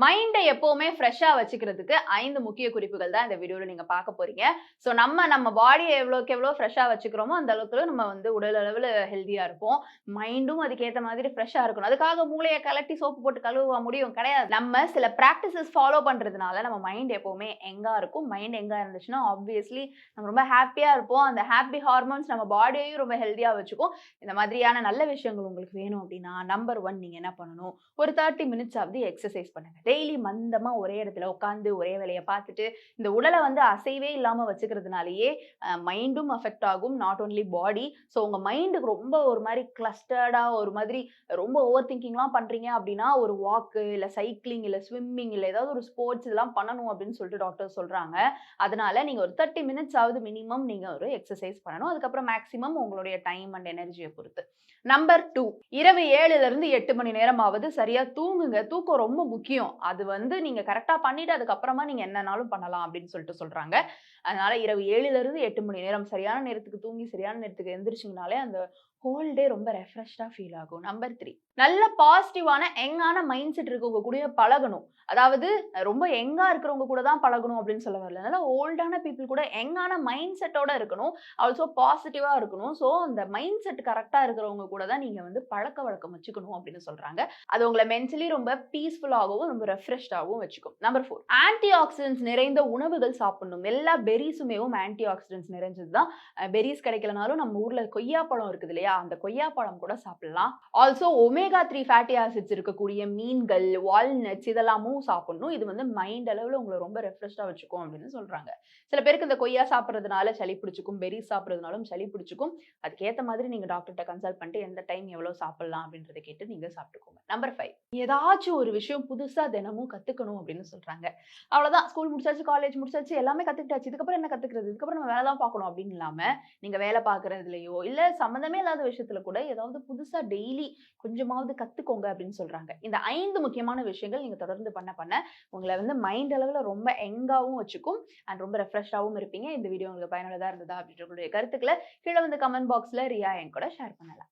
மைண்டை எப்பவுமே ஃப்ரெஷ்ஷா வச்சுக்கிறதுக்கு 5 முக்கிய குறிப்புகள் தான் இந்த வீடியோல நீங்க பார்க்க போறீங்க. சோ நம்ம பாடிய எவ்வளவுக்கு எவ்வளவு ஃப்ரெஷ்ஷா வச்சுக்கிறோமோ அந்த அளவுக்கு நம்ம உடல் அளவுல ஹெல்தியா இருப்போம். மைண்டும் அதுக்கேத்த மாதிரி ஃப்ரெஷ்ஷா இருக்கணும். அதுக்காக மூளைய கலட்டி சோப்பு போட்டு கழுவ முடியும் கிடையாது. நம்ம சில பிராக்டிசஸ் ஃபாலோ பண்றதுனால நம்ம மைண்ட் எப்பவுமே எங்கா இருக்கும். மைண்ட் எங்கா இருந்துச்சுன்னா ஆப்வியஸ்லி நம்ம ரொம்ப ஹாப்பியா இருப்போம். அந்த ஹாப்பி ஹார்மோன்ஸ் நம்ம பாடியையும் ரொம்ப ஹெல்தியா வச்சுக்கும். இந்த மாதிரியான நல்ல விஷயங்கள் உங்களுக்கு வேணும் அப்படின்னா நம்பர் 1 நீங்க என்ன பண்ணணும்? ஒரு 30 மினிட்ஸ் ஆவது எக்ஸசைஸ் பண்ணுங்க. டெய்லி மந்தமா ஒரே இடத்துல உட்காந்து ஒரே வேலையை பார்த்துட்டு இந்த உடலை அசைவே இல்லாம வச்சுக்கிறதுனாலயே மைண்டும் அஃபெக்ட் ஆகும். Not only body. ஸோ உங்க மைண்டுக்கு ரொம்ப ஒரு மாதிரி கிளஸ்டர்டா ஒரு மாதிரி ரொம்ப ஓவர் திங்கிங்லாம் பண்றீங்க அப்படின்னா ஒரு வாக்கு இல்ல சைக்கிளிங் இல்ல ஸ்விம்மிங் இல்ல ஏதாவது ஒரு ஸ்போர்ட்ஸ் இதெல்லாம் பண்ணணும் அப்படின்னு சொல்லிட்டு டாக்டர் சொல்றாங்க. அதனால நீங்க ஒரு 30 மினிட்ஸ் ஆவது மினிமம் நீங்க ஒரு எக்ஸசைஸ் பண்ணணும். அதுக்கப்புறம் மேக்சிமம் உங்களுடைய டைம் அண்ட் எனர்ஜியை பொறுத்து. நம்பர் 2 இரவு 7ல இருந்து 8 மணி நேரமாவது சரியா தூங்குங்க. தூக்கம் ரொம்ப முக்கியம். அது நீங்க கரெக்டா பண்ணிட்டு அதுக்கப்புறமா நீங்க என்னனாலும் பண்ணலாம் அப்படின்னு சொல்றாங்க. அதனால இரவு 7ல இருந்து 8 மணி நேரம் சரியான நேரத்துக்கு தூங்கி சரியான நேரத்துக்கு எந்திரிச்சிங்கனாலே அந்த ஹோல் டே ரொம்ப ரெஃப்ரெஷ்டா ஃபீல் ஆகும். நம்பர் 3 நல்ல பாசிட்டிவான யங்கான மைண்ட் செட் இருக்கவங்க கூட பழகணும். அதாவது ரொம்ப யங்கா இருக்கிறவங்க கூட தான் பழகணும் அப்படின்னு சொல்ல வரல. அதனால ஓல்டான பீப்புள் கூட யங்கான மைண்ட் செட்டோட இருக்கணும். ஆல்சோ பாசிட்டிவா இருக்கணும். ஸோ அந்த மைண்ட் செட் கரெக்டா இருக்கிறவங்க கூட தான் நீங்க பழக்கவழக்கம் வச்சுக்கணும் அப்படின்னு சொல்றாங்க. அது உங்களை மென்டலி ரொம்ப பீஸ்ஃபுல்லாகவும் ரொம்ப ரெஃப்ரெஷ்டாகவும் வச்சுக்கும். நம்பர் 4 ஆன்டி ஆக்சிடென்ட்ஸ் நிறைந்த உணவுகள் சாப்பிடணும். எல்லா பெரிஸுமேவும் ஆன்டி ஆக்சிடென்ட்ஸ் நிறைஞ்சதுதான். பெரிஸ் கிடைக்கலனாலும் நம்ம ஊர்ல கொய்யாப்பழம் இருக்குது இல்லையா, அந்த கொய்யாப்பழம் கூட சாப்பிடலாம். ஆல்சோ ஒமேகா 3 ஃபேட்டி ஆசிட்ஸ் இருக்கக்கூடிய மீன்கள், வால்நட்ஸ் இதெல்லாமும் சாப்பிடணும். இது மைண்ட் அளவுல உங்களை ரொம்ப ரெஃப்ரெஷ்டா வச்சுக்கும் அப்படின்னு சொல்றாங்க. சில பேருக்கு இந்த கொய்யா சாப்பிட்றதுனால சளி பிடிச்சிக்கும், பெரிஸ் சாப்பிட்றதுனாலும் சளி பிடிச்சிக்கும். அதுக்கேற்ற மாதிரி நீங்க டாக்டர்கிட்ட கன்சல்ட் பண்ணிட்டு எந்த டைம் எவ்வளவு சாப்பிடலாம் அப்படின்றத கேட்டு நீங்க சாப்பிட்டுக்கோங்க. நம்பர் 5 ஏதாச்சும் ஒரு விஷயம் புதுசா தினமும் கத்துக்கணும் அப்படின்னு சொல்றாங்க. அவ்வளவுதான், ஸ்கூல் முடிச்சாச்சு, காலேஜ் முடிச்சாச்சு, எல்லாமே கத்துக்கிட்டாச்சு, இதுக்கப்புறம் என்ன கத்துக்கிறது, இதுக்கப்புறம் நம்ம வேலை தான் பார்க்கணும் அப்படின்னு இல்லாம நீங்க வேலை பார்க்கறதுலயோ இல்ல சம்மந்தமே இல்லாத விஷயத்துல கூட ஏதாவது புதுசா டெய்லி கொஞ்சமாவது கத்துக்கோங்க அப்படின்னு சொல்றாங்க. இந்த 5 முக்கியமான விஷயங்கள் நீங்க தொடர்ந்து பண்ண உங்களை மைண்ட் அளவுல ரொம்ப யங்காவும் வச்சுக்கும் அண்ட் ரொம்ப ரெஃப்ரெஷ்டாவும் இருப்பீங்க. இந்த வீடியோ உங்களுக்கு பயனுள்ளதா இருந்ததா அப்படின்ற கருத்துக்களை கீழே கமெண்ட் பாக்ஸ்ல ரியா என் கூட ஷேர் பண்ணலாம்.